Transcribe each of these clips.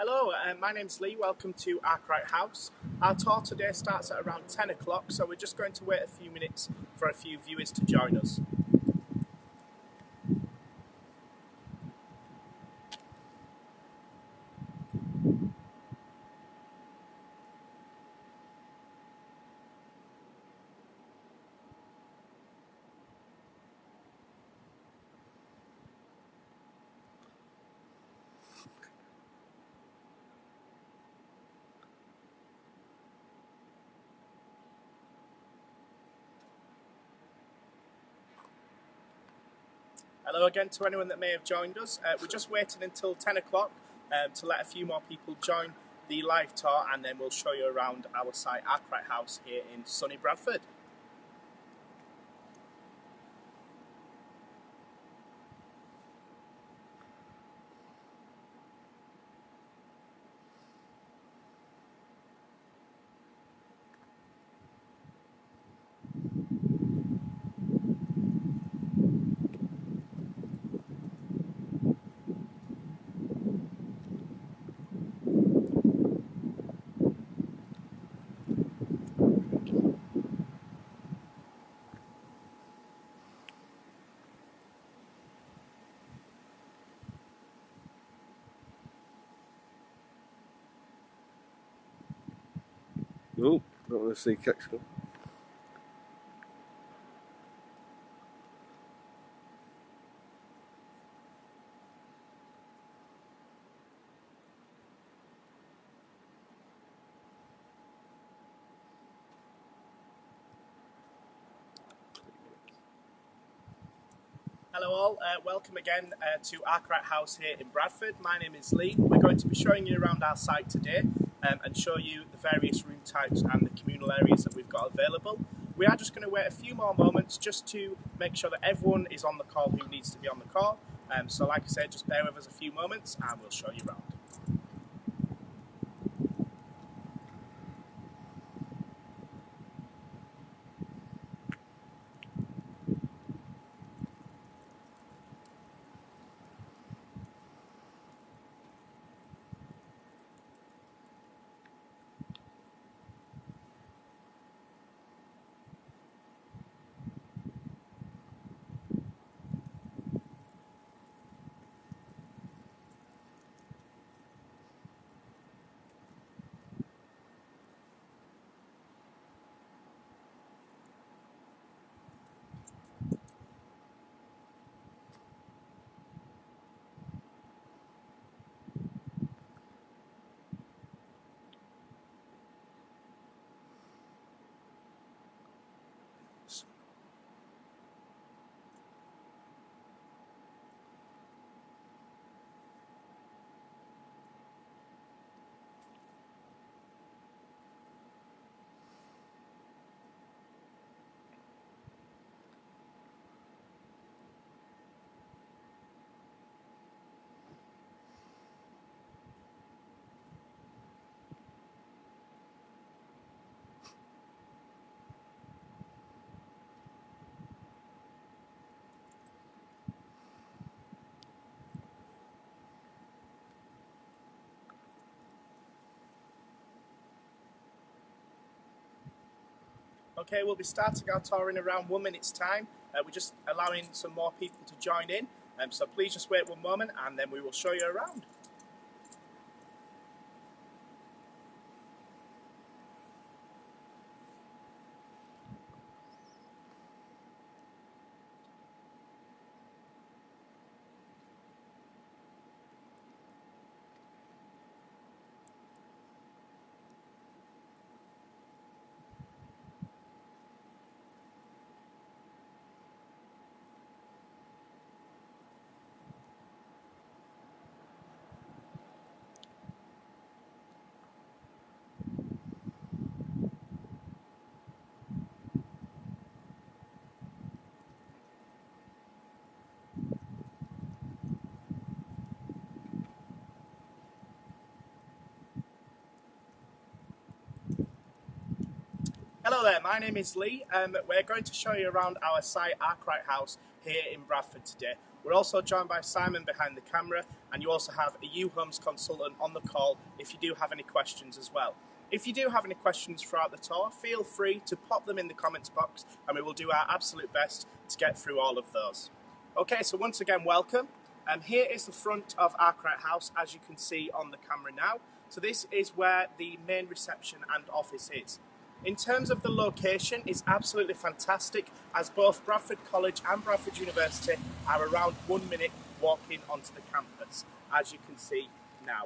Hello, my name's Lee. Welcome to Arkwright House. Our tour today starts at around 10 o'clock, so we're just going to wait a few minutes for a few viewers to join us. Hello again to anyone that may have joined us. We're just waiting until 10 o'clock to let a few more people join the live tour, and then we'll show you around our site, Arkwright House, here in sunny Bradford. Oh, don't want to see kicks go. Hello all, welcome again to Arkwright House here in Bradford. My name is Lee. We're going to be showing you around our site today and show you the various room types and the communal areas that we've got available. We are just going to wait a few more moments just to make sure that everyone is on the call who needs to be on the call. So like I said, just bear with us a few moments and we'll show you around. Okay, we'll be starting our tour in around 1 minute's time. We're just allowing some more people to join in, so please just wait 1 moment and then we will show you around. Hello there, my name is Lee. We're going to show you around our site, Arkwright House, here in Bradford today. We're We're also joined by Simon behind the camera, and you also have a uhomes consultant on the call if you do have any questions as well. If you do have any questions throughout the tour, feel free to pop them in the comments box and we will do our absolute best to get through all of those. Okay, so once again, welcome. Here is the front of Arkwright House, as you can see on the camera now. So this is where the main reception and office is. In terms of the location, it's absolutely fantastic, as both Bradford College and Bradford University are around 1 minute walking onto the campus, as you can see now.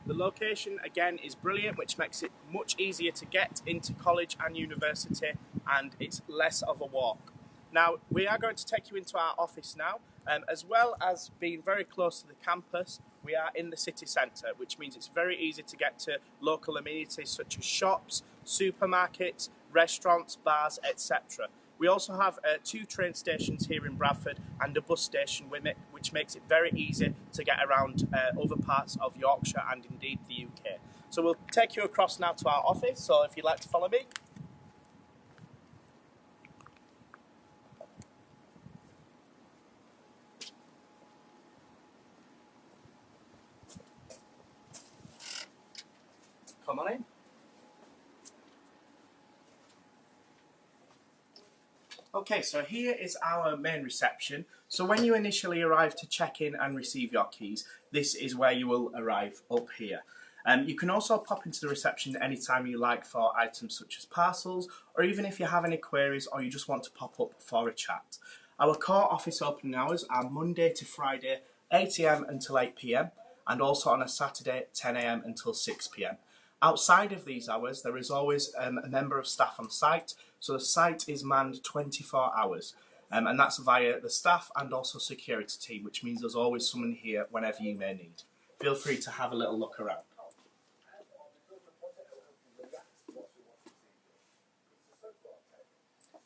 The location again is brilliant, which makes it much easier to get into college and university, and it's less of a walk. Now, we are going to take you into our office now, as well as being very close to the campus. We are in the city centre, which means it's very easy to get to local amenities such as shops, supermarkets, restaurants, bars, etc. We also have 2 train stations here in Bradford and a bus station with it, which makes it very easy to get around other parts of Yorkshire and indeed the UK. So we'll take you across now to our office, so if you'd like to follow me. Come on in. Okay, so here is our main reception. So when you initially arrive to check in and receive your keys, this is where you will arrive, up here. You can also pop into the reception anytime you like for items such as parcels, or even if you have any queries or you just want to pop up for a chat. Our core office opening hours are Monday to Friday, 8 AM until 8 PM, and also on a Saturday, 10 AM until 6 PM. Outside of these hours, there is always a member of staff on site, so the site is manned 24 hours, and that's via the staff and also security team, which means there's always someone here whenever you may need. Feel free to have a little look around.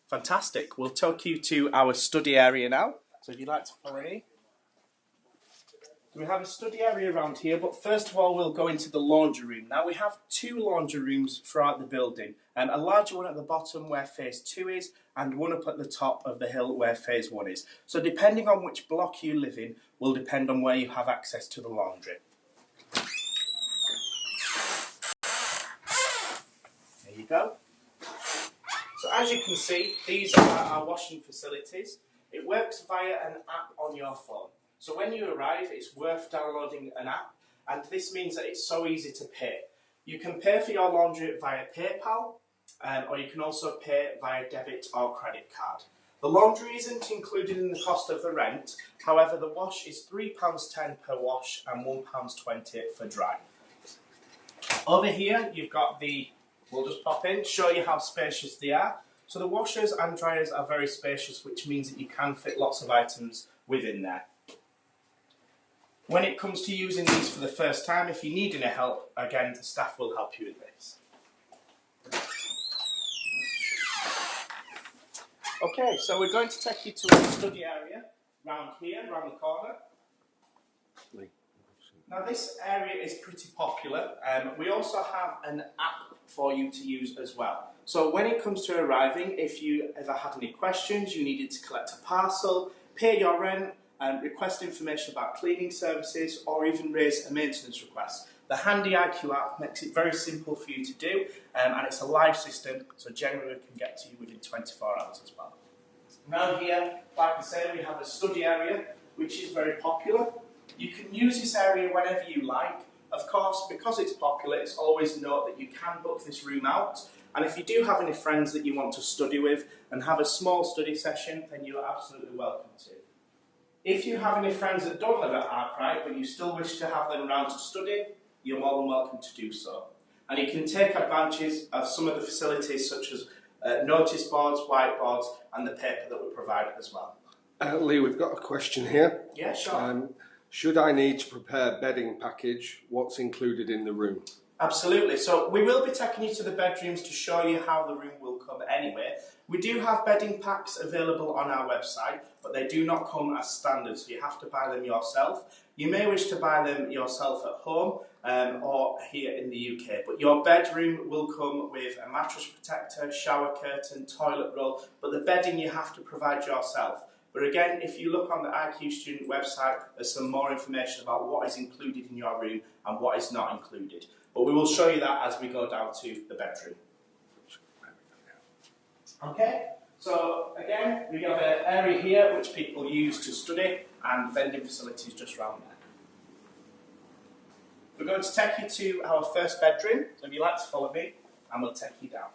Fantastic. We'll take you to our study area now, so if you'd like to follow me. We have a study area around here, but first of all we'll go into the laundry room. Now we have 2 laundry rooms throughout the building, a larger one at the bottom where phase 2 is, and one up at the top of the hill where phase 1 is. So depending on which block you live in will depend on where you have access to the laundry. There you go. So as you can see, these are our washing facilities. It works via an app on your phone. So when you arrive, it's worth downloading an app, and this means that it's so easy to pay. You can pay for your laundry via PayPal, or you can also pay via debit or credit card. The laundry isn't included in the cost of the rent, however the wash is £3.10 per wash and £1.20 for dry. Over here you've got we'll just pop in, show you how spacious they are. So the washers and dryers are very spacious, which means that you can fit lots of items within there. When it comes to using these for the first time, if you need any help, again, the staff will help you with this. Okay, so we're going to take you to our study area, round here, round the corner. Now this area is pretty popular. We also have an app for you to use as well. So when it comes to arriving, if you ever had any questions, you needed to collect a parcel, pay your rent, request information about cleaning services, or even raise a maintenance request, the handy IQ app makes it very simple for you to do, and it's a live system, so generally it can get to you within 24 hours as well. Now here, like I say, we have a study area, which is very popular. You can use this area whenever you like. Of course, because it's popular, it's always note that you can book this room out, and if you do have any friends that you want to study with and have a small study session, then you're absolutely welcome to. If you have any friends that don't live at Arkwright, but you still wish to have them around to study, you're more than welcome to do so. And you can take advantage of some of the facilities such as notice boards, whiteboards, and the paper that we provide as well. Lee, we've got a question here. Yeah, sure. Should I need to prepare bedding package? What's included in the room? Absolutely. So we will be taking you to the bedrooms to show you how the room will come anyway. We do have bedding packs available on our website, but they do not come as standard, so you have to buy them yourself. You may wish to buy them yourself at home, or here in the UK. But your bedroom will come with a mattress protector, shower curtain, toilet roll, but the bedding you have to provide yourself. But again, if you look on the IQ Student website, there's some more information about what is included in your room and what is not included. But we will show you that as we go down to the bedroom. Okay, so again, we have an area here which people use to study and vending facilities just around there. We're going to take you to our first bedroom, so if you'd like to follow me, and we'll take you down.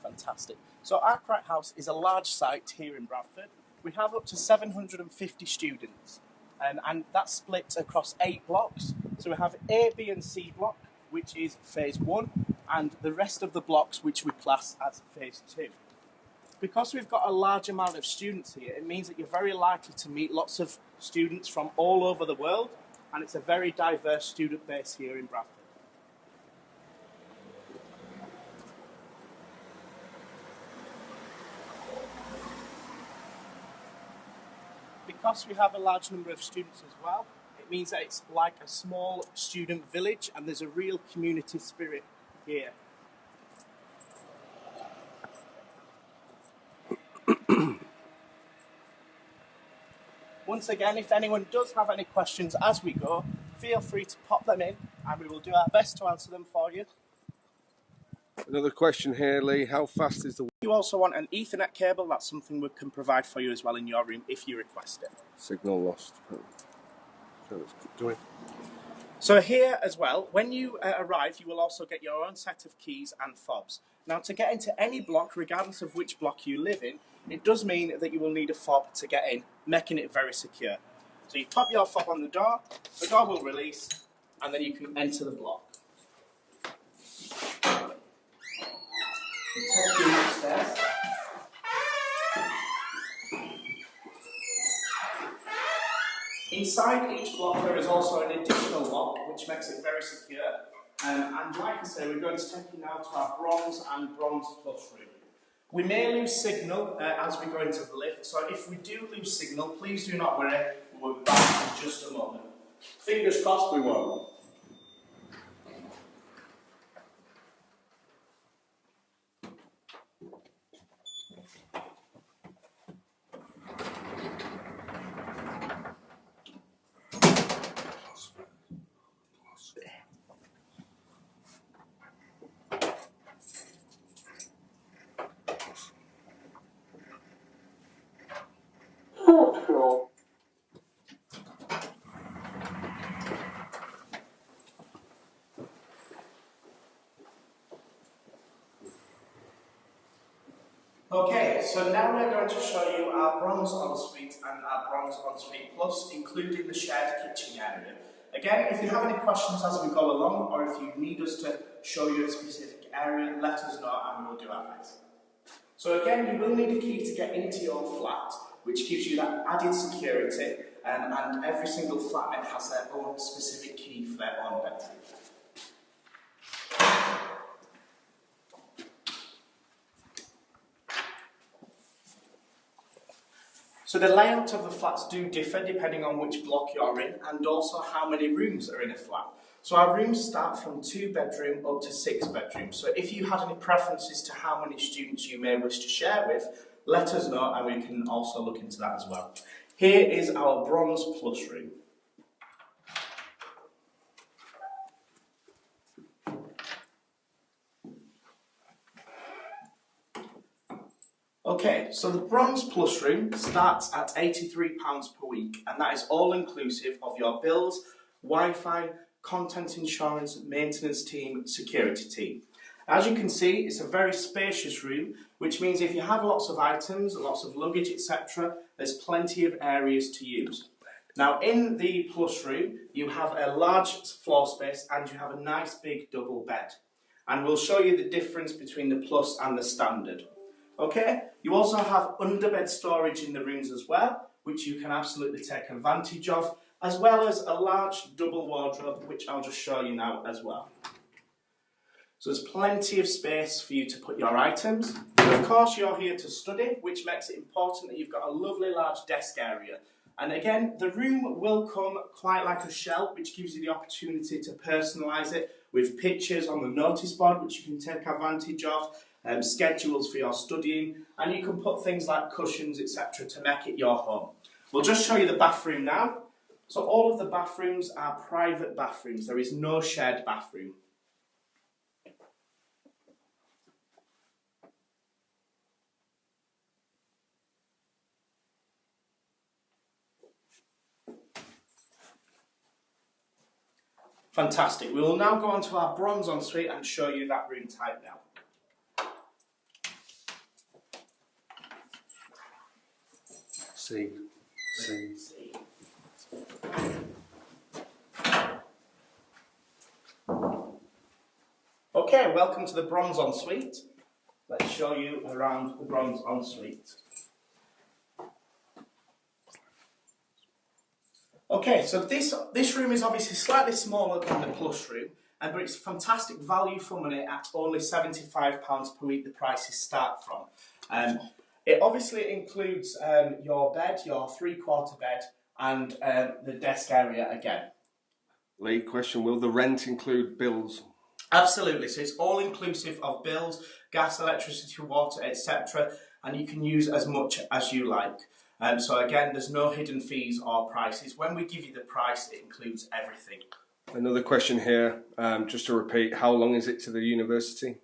Fantastic. So Arkwright House is a large site here in Bradford. We have up to 750 students, and that's split across 8 blocks. So we have A, B and C block, which is phase 1, and the rest of the blocks which we class as phase 2. Because we've got a large amount of students here, it means that you're very likely to meet lots of students from all over the world, and it's a very diverse student base here in Bradford. Because we have a large number of students as well, it means that it's like a small student village, and there's a real community spirit here. Once again, if anyone does have any questions as we go, feel free to pop them in and we will do our best to answer them for you. Another question here, Lee. How fast is the... If you also want an Ethernet cable, that's something we can provide for you as well in your room if you request it. Signal lost. So let's keep going. So here as well, when you arrive, you will also get your own set of keys and fobs. Now, to get into any block, regardless of which block you live in, it does mean that you will need a fob to get in, making it very secure. So you pop your fob on the door will release, and then you can enter the block. You take you upstairs. Inside each block there is also an additional lock which makes it very secure, and like I say, we're going to take you now to our Bronze and Bronze Plus room. We may lose signal as we go into the lift, so if we do lose signal, please do not worry, we'll be back in just a moment. Fingers crossed we won't. Floor. Okay, so now we're going to show you our Bronze Ensuite and our Bronze Ensuite Plus, including the shared kitchen area. Again, if you have any questions as we go along, or if you need us to show you a specific area, let us know and we'll do our best. So again, you will need a key to get into your flat, which gives you that added security, and every single flatmate has their own specific key for their own bedroom. So the layout of the flats do differ depending on which block you're in, and also how many rooms are in a flat. So our rooms start from 2 bedroom up to 6 bedrooms. So if you had any preferences to how many students you may wish to share with, let us know and we can also look into that as well. Here is our Bronze Plus room. Okay, so the Bronze Plus room starts at £83 per week, and that is all inclusive of your bills, Wi-Fi, content insurance, maintenance team, security team. As you can see, it's a very spacious room, which means if you have lots of items, lots of luggage, etc., there's plenty of areas to use. Now, in the Plus room, you have a large floor space and you have a nice big double bed. And we'll show you the difference between the Plus and the Standard. Okay, you also have underbed storage in the rooms as well, which you can absolutely take advantage of, as well as a large double wardrobe, which I'll just show you now as well. So there's plenty of space for you to put your items. Of course, you're here to study, which makes it important that you've got a lovely large desk area. And again, the room will come quite like a shell, which gives you the opportunity to personalise it with pictures on the notice board, which you can take advantage of, schedules for your studying, and you can put things like cushions, etc. to make it your home. We'll just show you the bathroom now. So all of the bathrooms are private bathrooms. There is no shared bathroom. Fantastic. We will now go on to our bronze ensuite and show you that room type now. C. Okay, welcome to the bronze ensuite. Let's show you around the bronze ensuite. Okay, so this room is obviously slightly smaller than the plus room, but it's fantastic value for money at only £75 per week the prices start from. It obviously includes your bed, your three-quarter bed, and the desk area again. Lee, question, will the rent include bills? Absolutely, so it's all inclusive of bills, gas, electricity, water, etc. and you can use as much as you like. So again, there's no hidden fees or prices. When we give you the price, it includes everything. Another question here, just to repeat, how long is it to the university?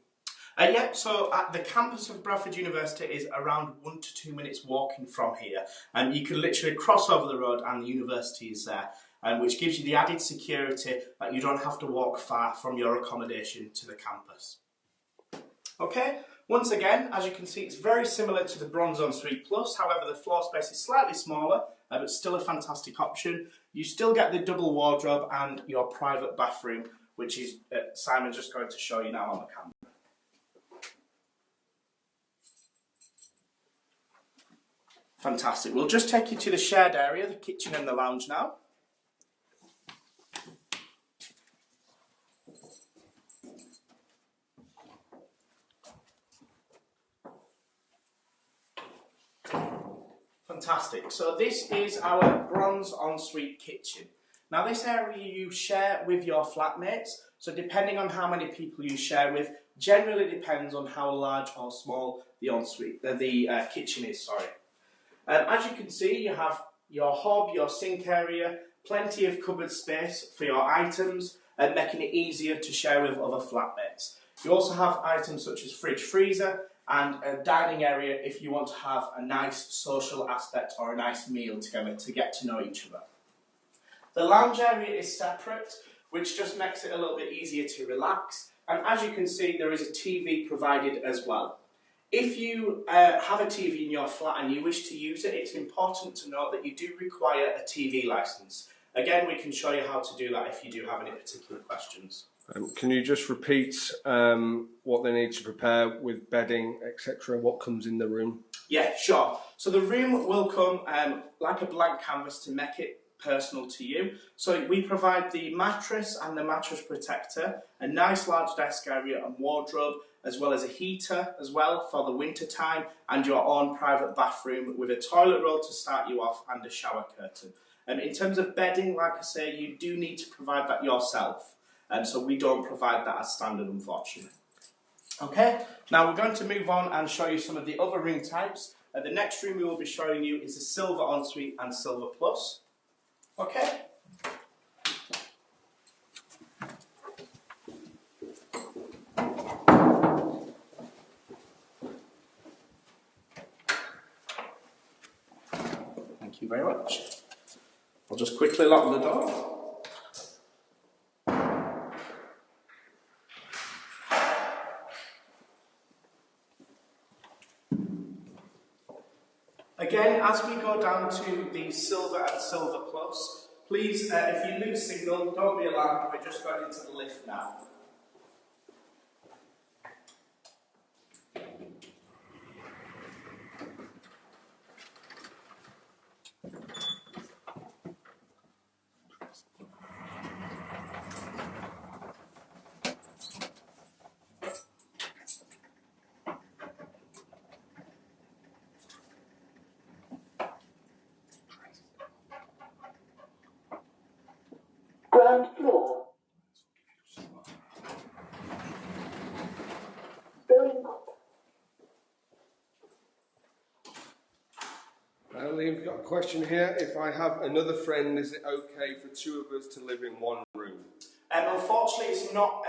Yeah, so at the campus of Bradford University is around 1 to 2 minutes walking from here. And you can literally cross over the road and the university is there, which gives you the added security that you don't have to walk far from your accommodation to the campus. Okay, once again, as you can see, it's very similar to the Bronze Ensuite Plus. However, the floor space is slightly smaller, but still a fantastic option. You still get the double wardrobe and your private bathroom, which is Simon's just going to show you now on the camera. Fantastic. We'll just take you to the shared area, the kitchen and the lounge now. Fantastic. So this is our bronze ensuite kitchen. Now this area you share with your flatmates, so depending on how many people you share with, generally depends on how large or small the kitchen is. Sorry. As you can see, you have your hob, your sink area, plenty of cupboard space for your items, and making it easier to share with other flatmates. You also have items such as fridge, freezer, and a dining area if you want to have a nice social aspect or a nice meal together to get to know each other. The lounge area is separate, which just makes it a little bit easier to relax, and as you can see, there is a TV provided as well. If you have a TV in your flat and you wish to use it, it's important to note that you do require a TV licence. Again, we can show you how to do that if you do have any particular questions. Can you just repeat what they need to prepare with bedding, etc., what comes in the room? Yeah, sure. So the room will come like a blank canvas to make it personal to you. So we provide the mattress and the mattress protector, a nice large desk area and wardrobe, as well as a heater as well for the winter time, and your own private bathroom with a toilet roll to start you off and a shower curtain. In terms of bedding, like I say, you do need to provide that yourself. So we don't provide that as standard, unfortunately. Okay, now we're going to move on and show you some of the other room types. The next room we will be showing you is the Silver Ensuite and Silver Plus. Okay. Thank you very much. I'll just quickly lock the door. Again, as we go down to the Silver and Silver Plus, please, if you lose signal, don't be alarmed, we're just going into the lift now. Ground floor. Going up. We've got a question here. If I have another friend, is it okay for two of us to live in one room? Unfortunately, it's not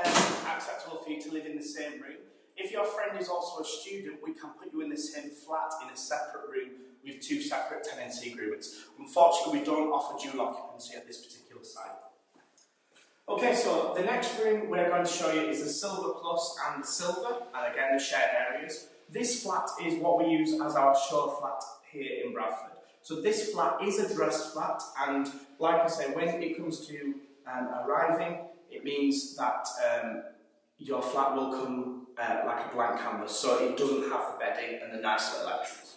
acceptable for you to live in the same room. If your friend is also a student, we can put you in the same flat in a separate room with two separate tenancy agreements. Unfortunately, we don't offer dual occupancy at this particular site. Okay, so the next room we're going to show you is the Silver Plus and the Silver, and again the shared areas. This flat is what we use as our show flat here in Bradford. So this flat is a dressed flat, and like I say, when it comes to arriving, it means that your flat will come like a blank canvas, so it doesn't have the bedding and the nice little extras.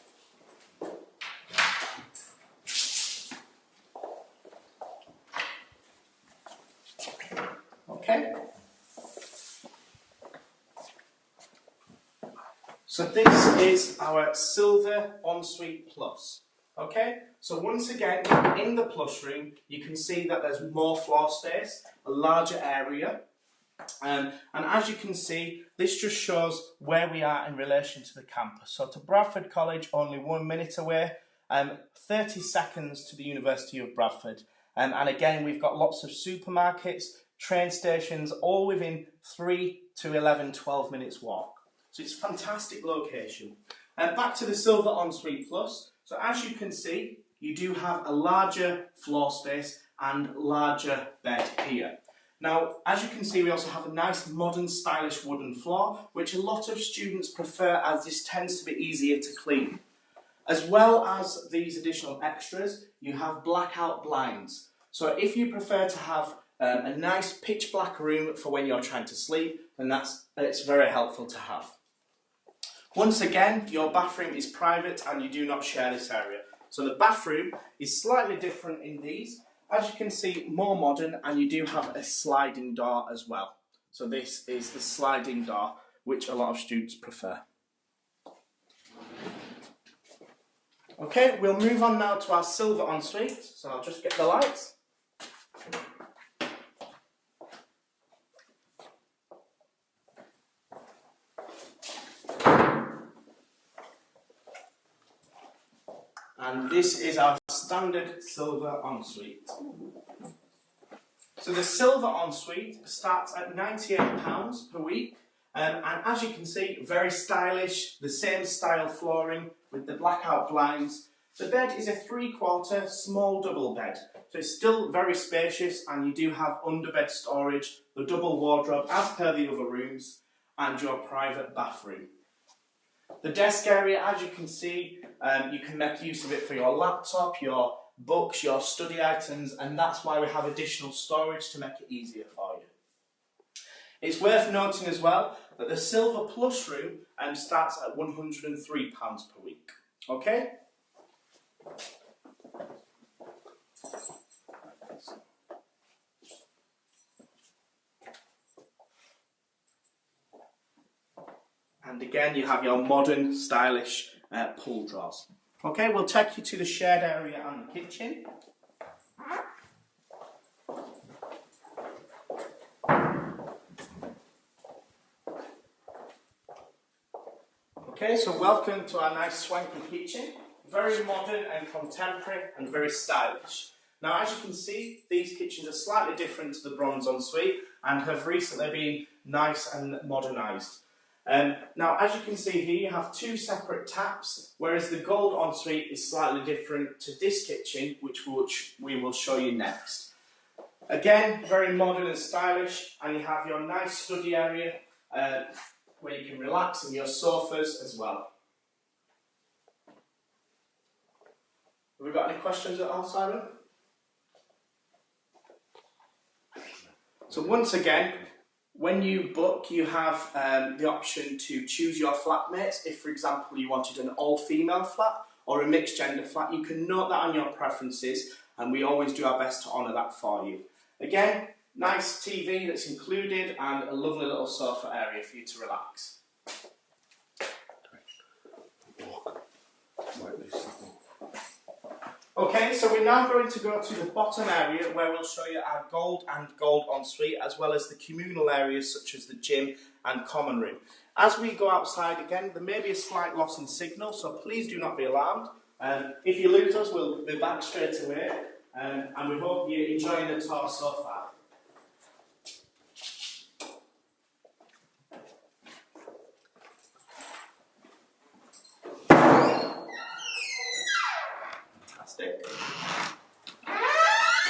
Okay. So this is our Silver Ensuite Plus. Okay, so once again, in the plus room, you can see that there's more floor space, a larger area. And as you can see, this just shows where we are in relation to the campus. So to Bradford College, only 1 minute away, 30 seconds to the University of Bradford. And again, we've got lots of supermarkets, train stations, all within 3 to 11, 12 minutes walk. So it's a fantastic location. Back to the Silver Ensuite Plus. So as you can see, you do have a larger floor space and larger bed here. Now, as you can see, we also have a nice modern stylish wooden floor, which a lot of students prefer as this tends to be easier to clean. As well as these additional extras, you have blackout blinds. So if you prefer to have a nice pitch black room for when you're trying to sleep, then it's very helpful to have. Once again, your bathroom is private and you do not share this area. So the bathroom is slightly different in these. As you can see, more modern, and you do have a sliding door as well. So this is the sliding door, which a lot of students prefer. Okay, we'll move on now to our Silver Ensuite. So I'll just get the lights. And this is our standard Silver Ensuite. So the Silver Ensuite starts at £98 per week. And as you can see, very stylish, the same style flooring with the blackout blinds. The bed is a 3/4 small double bed. So it's still very spacious, and you do have underbed storage, the double wardrobe as per the other rooms, and your private bathroom. The desk area, as you can see, you can make use of it for your laptop, your books, your study items, and that's why we have additional storage to make it easier for you. It's worth noting as well that the Silver Plus room starts at £103 per week. Okay? And again, you have your modern, stylish pull drawers. Okay, we'll take you to the shared area and the kitchen. Okay, so welcome to our nice swanky kitchen. Very modern and contemporary and very stylish. Now, as you can see, these kitchens are slightly different to the bronze ensuite and have recently been nice and modernised. Now, as you can see here, you have two separate taps, whereas the gold ensuite is slightly different to this kitchen, which we will show you next. Again, very modern and stylish, and you have your nice study area where you can relax, and your sofas as well. Have we got any questions at all, Simon? So once again, when you book, you have the option to choose your flatmates. If, for example, you wanted an all-female flat or a mixed-gender flat, you can note that on your preferences, and we always do our best to honour that for you. Again, nice TV that's included and a lovely little sofa area for you to relax. Okay, so we're now going to go to the bottom area where we'll show you our gold and gold ensuite, as well as the communal areas such as the gym and common room. As we go outside again, there may be a slight loss in signal, so please do not be alarmed. If you lose us, we'll be back straight away, and we hope you're enjoying the tour so far. Fantastic.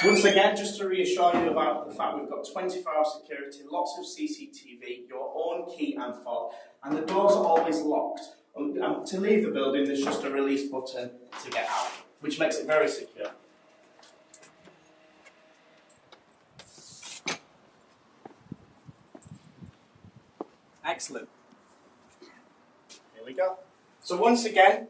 Once again, just to reassure you about the fact we've got 24-hour security, lots of CCTV, your own key and fob, and the doors are always locked. To leave the building, there's just a release button to get out, which makes it very secure. Excellent. Here we go. So once again,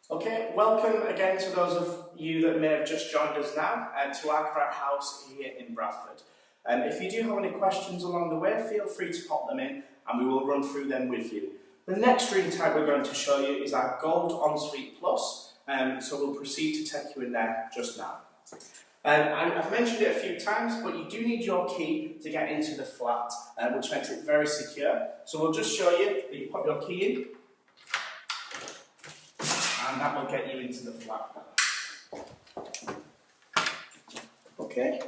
okay, welcome again to those of you that may have just joined us now to Arkwright House here in Bradford. If you do have any questions along the way, feel free to pop them in and we will run through them with you. The next room type we're going to show you is our Gold Ensuite Plus, so we'll proceed to take you in there just now. I've mentioned it a few times, but you do need your key to get into the flat, which makes it very secure. So we'll just show you that you put your key in, and that will get you into the flat. Okay.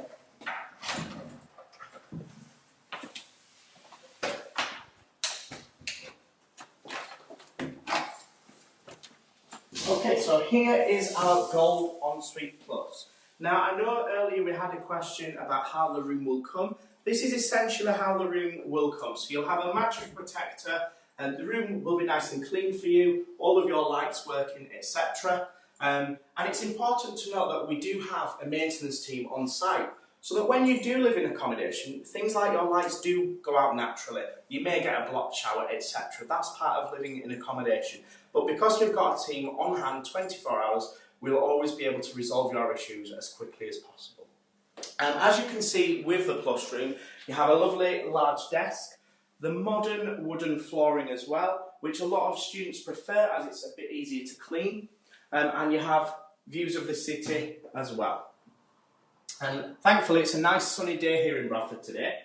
Okay, so here is our Gold Ensuite Plus. Now, I know earlier we had a question about how the room will come. This is essentially how the room will come. So you'll have a mattress protector, and the room will be nice and clean for you, all of your lights working, etc. And it's important to note that we do have a maintenance team on site, so that when you do live in accommodation, things like your lights do go out naturally. You may get a blocked shower, etc. That's part of living in accommodation. But because we've got a team on hand 24 hours, we'll always be able to resolve your issues as quickly as possible. As you can see with the plus room, you have a lovely large desk, the modern wooden flooring as well, which a lot of students prefer as it's a bit easier to clean, and you have views of the city as well. And thankfully it's a nice sunny day here in Bradford today.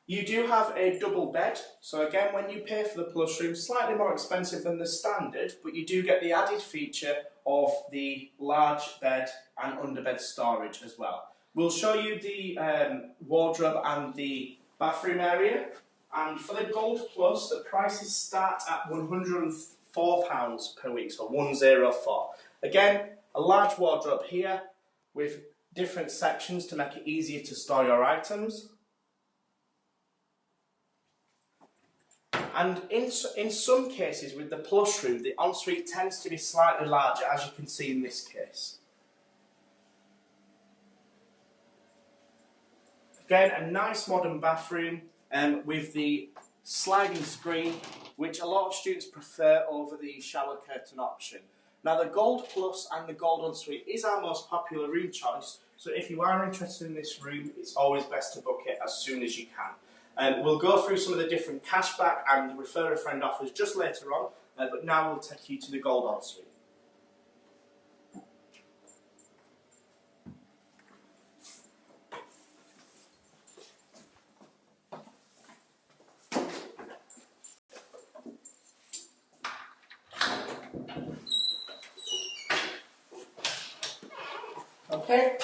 You do have a double bed, so again when you pay for the plus room, slightly more expensive than the standard, but you do get the added feature of the large bed and underbed storage as well. We'll show you the wardrobe and the bathroom area, and for the Gold Plus the prices start at £104 per week, so 104. Again, a large wardrobe here with different sections to make it easier to store your items. And in some cases with the plus room, the ensuite tends to be slightly larger, as you can see in this case. Again, a nice modern bathroom with the sliding screen, which a lot of students prefer over the shower curtain option. Now the Gold Plus and the Gold Ensuite is our most popular room choice, so if you are interested in this room, it's always best to book it as soon as you can. We'll go through some of the different cashback and refer a friend offers just later on, but now we'll take you to the Gold Ensuite. Okay.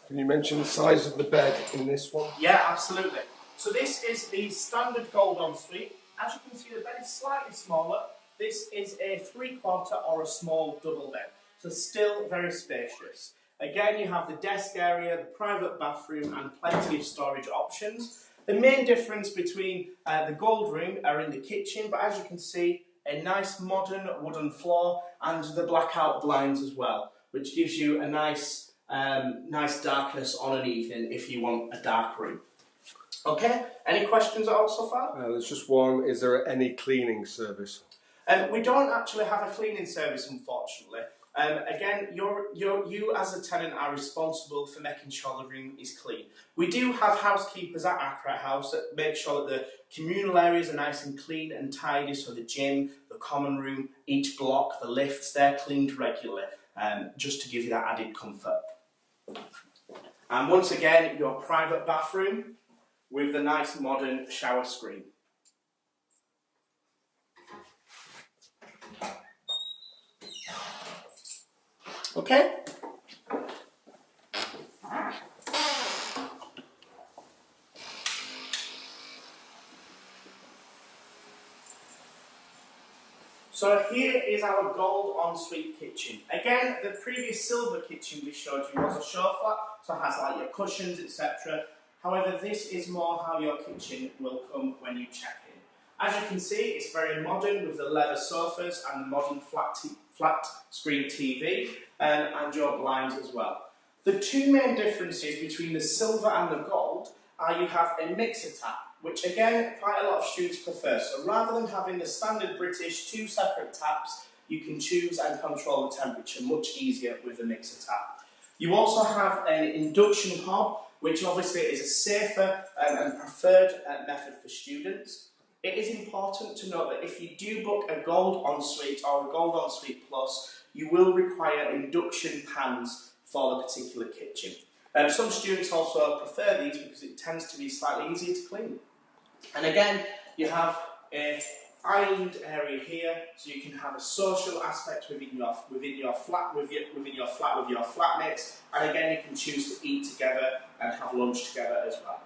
Can you mention the size of the bed in this one? Yeah, absolutely. So this is the standard Gold Ensuite. As you can see, the bed is slightly smaller. This is a 3/4 or a small double bed, so still very spacious. Again, you have the desk area, the private bathroom, and plenty of storage options. The main difference between the Gold room are in the kitchen, but as you can see, a nice modern wooden floor and the blackout blinds as well, which gives you a nice darkness on an evening if you want a dark room. Okay, any questions at all so far? There's just one. Is there any cleaning service? We don't actually have a cleaning service, unfortunately. Again, you as a tenant are responsible for making sure the room is clean. We do have housekeepers at Arkwright House that make sure that the communal areas are nice and clean and tidy, so the gym, the common room, each block, the lifts, they're cleaned regularly, just to give you that added comfort. And once again, your private bathroom with the nice modern shower screen. Okay. So here is our gold ensuite kitchen. Again, the previous silver kitchen we showed you was a show flat, so it has like your cushions, etc. However, this is more how your kitchen will come when you check in. As you can see, it's very modern with the leather sofas and the modern flat screen TV and your blinds as well. The two main differences between the silver and the gold are you have a mixer tap, which again quite a lot of students prefer. So rather than having the standard British two separate taps, you can choose and control the temperature much easier with the mixer tap. You also have an induction hob, which obviously is a safer and preferred method for students. It is important to note that if you do book a gold ensuite or a gold ensuite plus, you will require induction pans for the particular kitchen. Some students also prefer these because it tends to be slightly easier to clean. And again, you have an island area here, so you can have a social aspect within your flat with your flatmates, and again you can choose to eat together and have lunch together as well.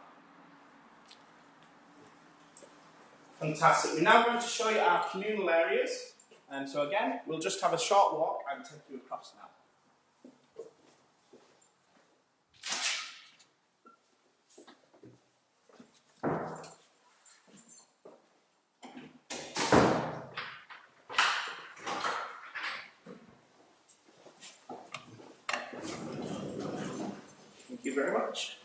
Fantastic. We're now going to show you our communal areas, and so again we'll just have a short walk and take you across now. Thank you very much.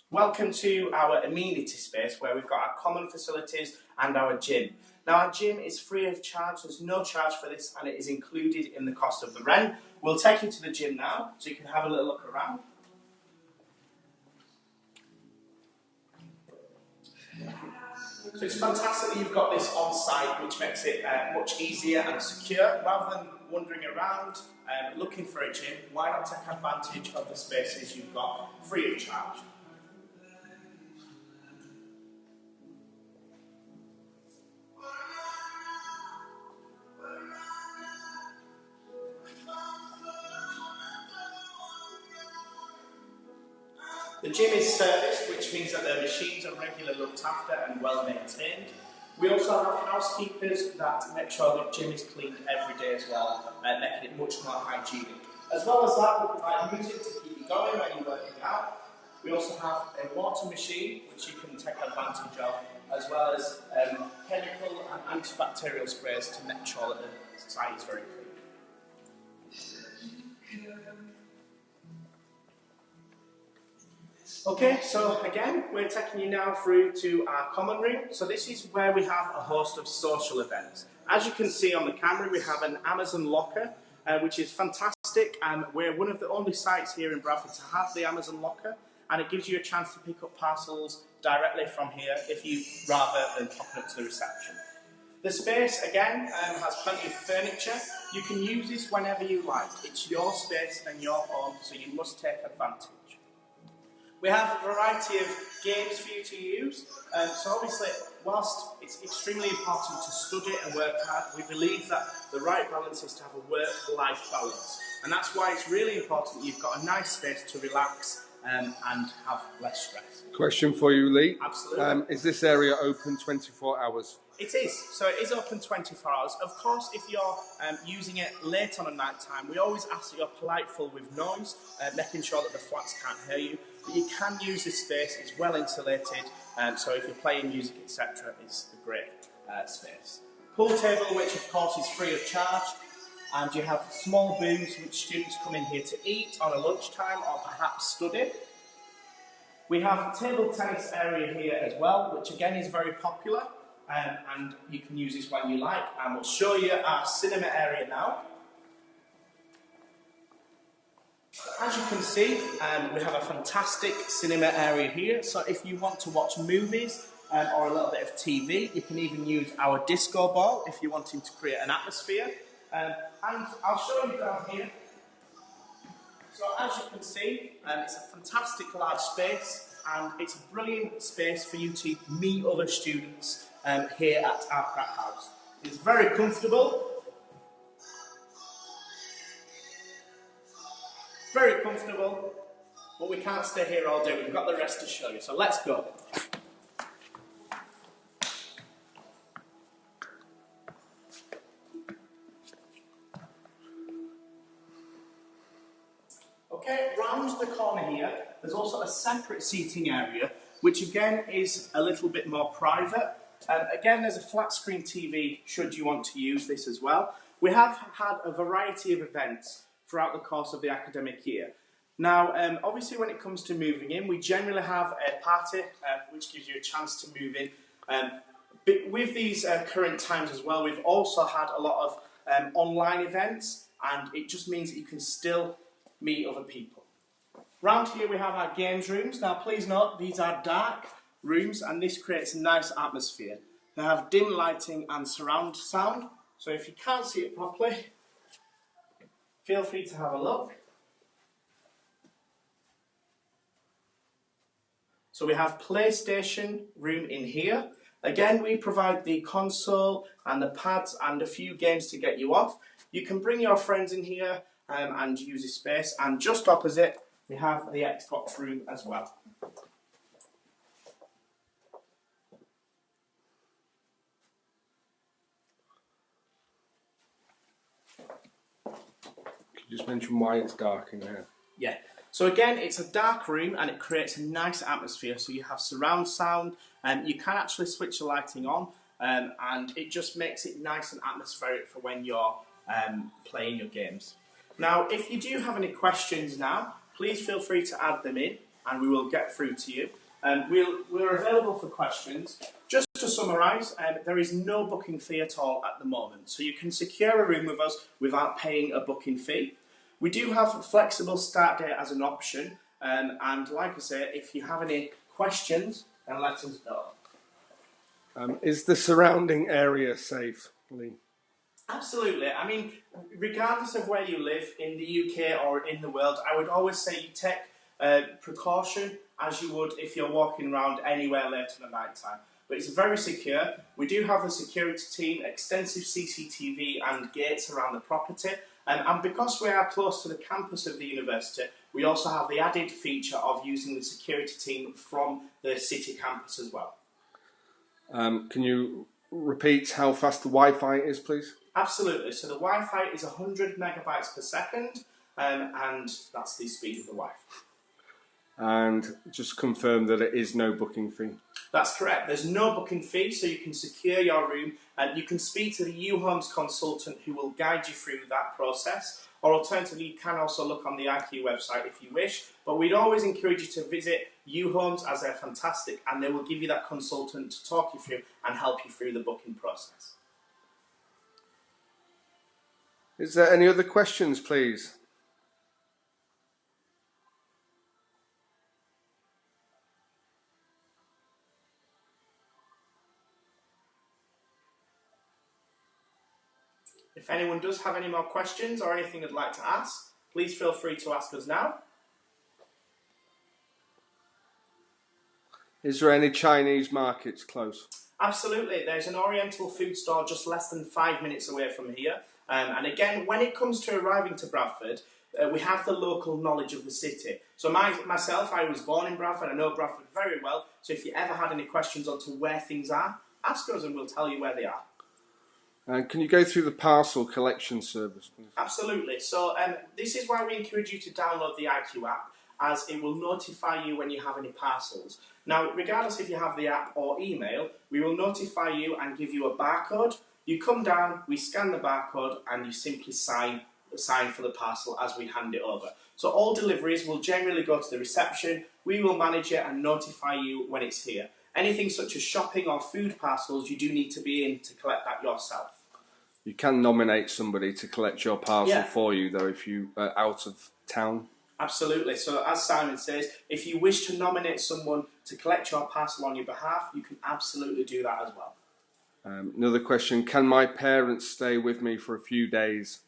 Welcome to our amenity space where we've got our common facilities and our gym. Now our gym is free of charge, there's no charge for this and it is included in the cost of the rent. We'll take you to the gym now so you can have a little look around. So it's fantastic that you've got this on site, which makes it much easier and secure. Rather than wandering around looking for a gym, why not take advantage of the spaces you've got free of charge? The gym is serviced, which means that the machines are regularly looked after and well maintained. We also have housekeepers that make sure the gym is cleaned every day as well, making it much more hygienic. As well as that, we provide music to keep you going when you're working out. We also have a water machine, which you can take advantage of, as well as chemical and antibacterial sprays to make sure that the site is very clean. Okay, so again, we're taking you now through to our common room. So this is where we have a host of social events. As you can see on the camera, we have an Amazon locker, which is fantastic. We're one of the only sites here in Bradford to have the Amazon locker, and it gives you a chance to pick up parcels directly from here if you rather than popping up to the reception. The space, again, has plenty of furniture. You can use this whenever you like. It's your space and your home, so you must take advantage. We have a variety of games for you to use, so obviously whilst it's extremely important to study and work hard, we believe that the right balance is to have a work-life balance, and that's why it's really important that you've got a nice space to relax and have less stress. Question for you, Lee. Absolutely. Is this area open 24 hours? It is, so it is open 24 hours. Of course, if you're using it late on a night time, we always ask that you're politeful with noise, making sure that the flats can't hear you. But you can use this space, it's well insulated, so if you're playing music, etc., it's a great space. Pool table, which of course is free of charge, and you have small booths which students come in here to eat on a lunchtime or perhaps study. We have a table tennis area here as well, which again is very popular, and you can use this when you like. And we'll show you our cinema area now. As you can see, we have a fantastic cinema area here. So if you want to watch movies or a little bit of TV, you can even use our disco ball if you're wanting to create an atmosphere. And I'll show you down here. So as you can see, it's a fantastic large space, and it's a brilliant space for you to meet other students here at Arkwright House. It's very comfortable. Very comfortable, but we can't stay here all day. We've got the rest to show you, so let's go. Okay, round the corner here, there's also a separate seating area, which again is a little bit more private. Again, there's a flat screen TV should you want to use this as well. We have had a variety of events throughout the course of the academic year. Now, obviously when it comes to moving in, we generally have a party, which gives you a chance to move in. But with these current times as well, we've also had a lot of online events, and it just means that you can still meet other people. Round here we have our games rooms. Now please note, these are dark rooms, and this creates a nice atmosphere. They have dim lighting and surround sound, so if you can't see it properly, feel free to have a look. So we have PlayStation room in here. Again, we provide the console and the pads and a few games to get you off. You can bring your friends in here and use this space. And just opposite, we have the Xbox room as well. Could you just mention why it's dark in here? Yeah. So again, it's a dark room and it creates a nice atmosphere. So you have surround sound, and you can actually switch the lighting on, and it just makes it nice and atmospheric for when you're playing your games. Now, if you do have any questions now, please feel free to add them in and we will get through to you. We're available for questions. Just to summarise, there is no booking fee at all at the moment. So you can secure a room with us without paying a booking fee. We do have a flexible start date as an option, and like I say, if you have any questions, then let us know. Is the surrounding area safe, Lee? Absolutely. I mean, regardless of where you live in the UK or in the world, I would always say you take precaution as you would if you're walking around anywhere late in the night time. But it's very secure. We do have a security team, extensive CCTV and gates around the property. And because we are close to the campus of the university, we also have the added feature of using the security team from the city campus as well. Can you repeat how fast the Wi-Fi is, please? Absolutely. So the Wi-Fi is 100 megabytes per second, and that's the speed of the Wi-Fi. And just confirm that it is no booking fee. That's correct. There's no booking fee, so you can secure your room, and you can speak to the uhomes consultant who will guide you through that process. Or alternatively, you can also look on the IQ website if you wish. But we'd always encourage you to visit uhomes, as they're fantastic, and they will give you that consultant to talk you through and help you through the booking process. Is there any other questions, please? If anyone does have any more questions or anything they'd like to ask, please feel free to ask us now. Is there any Chinese markets close? Absolutely. There's an Oriental food store just less than 5 minutes away from here. And again, when it comes to arriving to Bradford, we have the local knowledge of the city. So myself, I was born in Bradford. I know Bradford very well. So if you ever had any questions on to where things are, ask us and we'll tell you where they are. Can you go through the parcel collection service, please? Absolutely. So this is why we encourage you to download the IQ app, as it will notify you when you have any parcels. Now, regardless if you have the app or email, we will notify you and give you a barcode. You come down, we scan the barcode, and you simply sign sign for the parcel as we hand it over. So all deliveries will generally go to the reception. We will manage it and notify you when it's here. Anything such as shopping or food parcels, you do need to be in to collect that yourself. You can nominate somebody to collect your parcel for you, though, if you are out of town. Absolutely. So as Simon says, if you wish to nominate someone to collect your parcel on your behalf, you can absolutely do that as well. Another question, can my parents stay with me for a few days?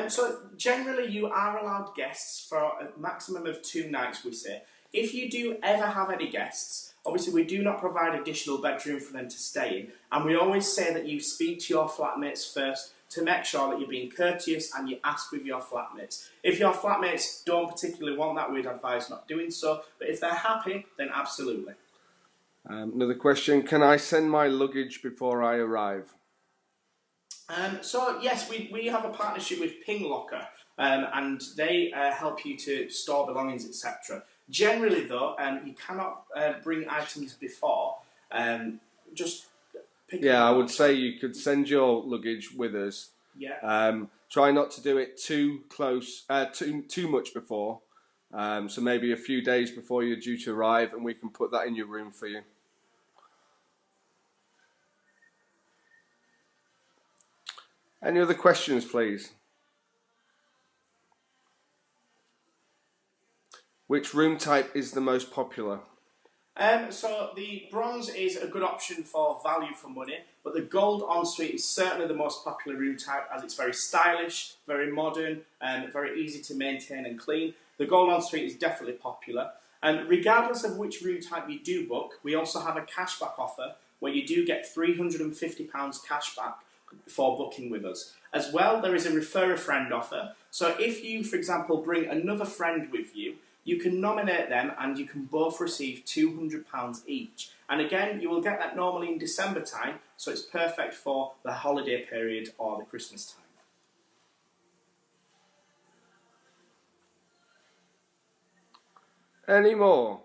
So generally you are allowed guests for a maximum of 2 nights, we say. If you do ever have any guests, obviously we do not provide additional bedroom for them to stay in, and we always say that you speak to your flatmates first to make sure that you're being courteous and you ask with your flatmates. If your flatmates don't particularly want that, we'd advise not doing so, but if they're happy, then absolutely. Another question, can I send my luggage before I arrive? So yes, we have a partnership with Ping Locker, and they help you to store belongings, etc. Generally though, you cannot bring items before, just pick it up. I would say you could send your luggage with us. Yeah. Try not to do it too close, too much before, so maybe a few days before you're due to arrive, and we can put that in your room for you. Any other questions, please? Which room type is the most popular? So the bronze is a good option for value for money, but the gold ensuite is certainly the most popular room type as it's very stylish, very modern, and very easy to maintain and clean. The gold ensuite is definitely popular. And regardless of which room type you do book, we also have a cashback offer where you do get £350 cashback for booking with us. As well, there is a refer a friend offer. So if you, for example, bring another friend with you, you can nominate them and you can both receive £200 each. And again, you will get that normally in December time, so it's perfect for the holiday period or the Christmas time. Any more?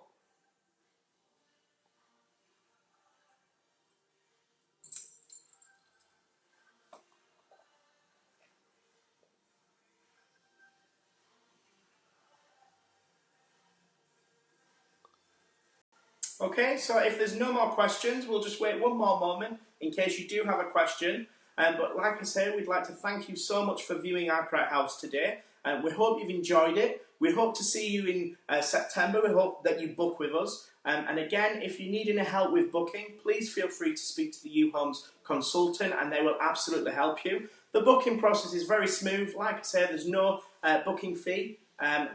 Okay, so if there's no more questions, we'll just wait one more moment in case you do have a question. But like I say, we'd like to thank you so much for viewing Arkwright House today. We hope you've enjoyed it. We hope to see you in September. We hope that you book with us. And again, if you need any help with booking, please feel free to speak to the uhomes consultant and they will absolutely help you. The booking process is very smooth. Like I say, there's no booking fee.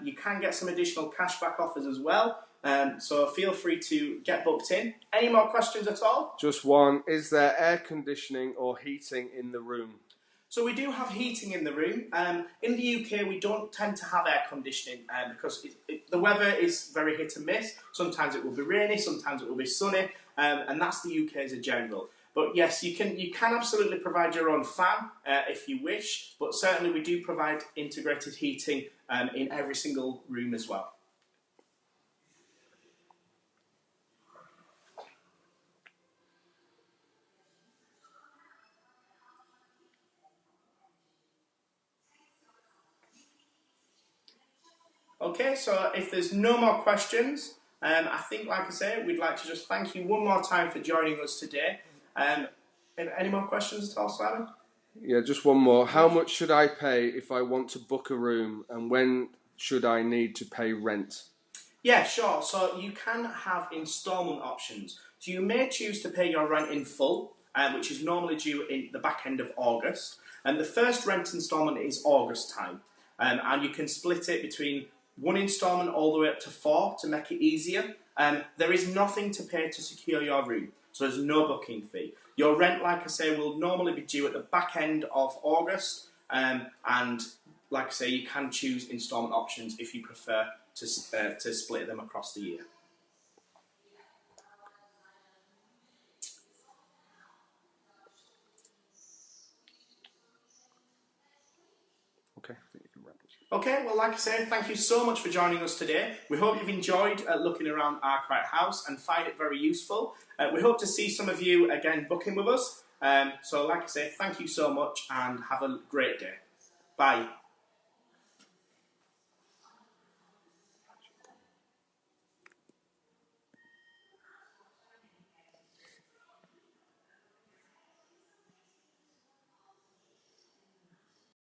You can get some additional cashback offers as well. So feel free to get booked in. Any more questions at all? Just one. Is there air conditioning or heating in the room? So we do have heating in the room. In the UK, we don't tend to have air conditioning because the weather is very hit and miss. Sometimes it will be rainy, sometimes it will be sunny, and that's the UK as a general. But yes, you can absolutely provide your own fan if you wish, but certainly we do provide integrated heating in every single room as well. Okay, so if there's no more questions, I think, like I say, we'd like to just thank you one more time for joining us today. Any more questions at all, Simon? Yeah, just one more. How much should I pay if I want to book a room, and when should I need to pay rent? Yeah, sure. So you can have instalment options. So you may choose to pay your rent in full, which is normally due in the back end of August. And the first rent instalment is August time. And you can split it between one instalment all the way up to 4 to make it easier. There is nothing to pay to secure your room, so there's no booking fee. Your rent, like I say, will normally be due at the back end of August, and like I say, you can choose instalment options if you prefer to split them across the year. Okay, I think you can wrap this. Okay, well, like I say, thank you so much for joining us today. We hope you've enjoyed looking around Arkwright House and find it very useful. We hope to see some of you again booking with us. So like I say, thank you so much and have a great day. Bye.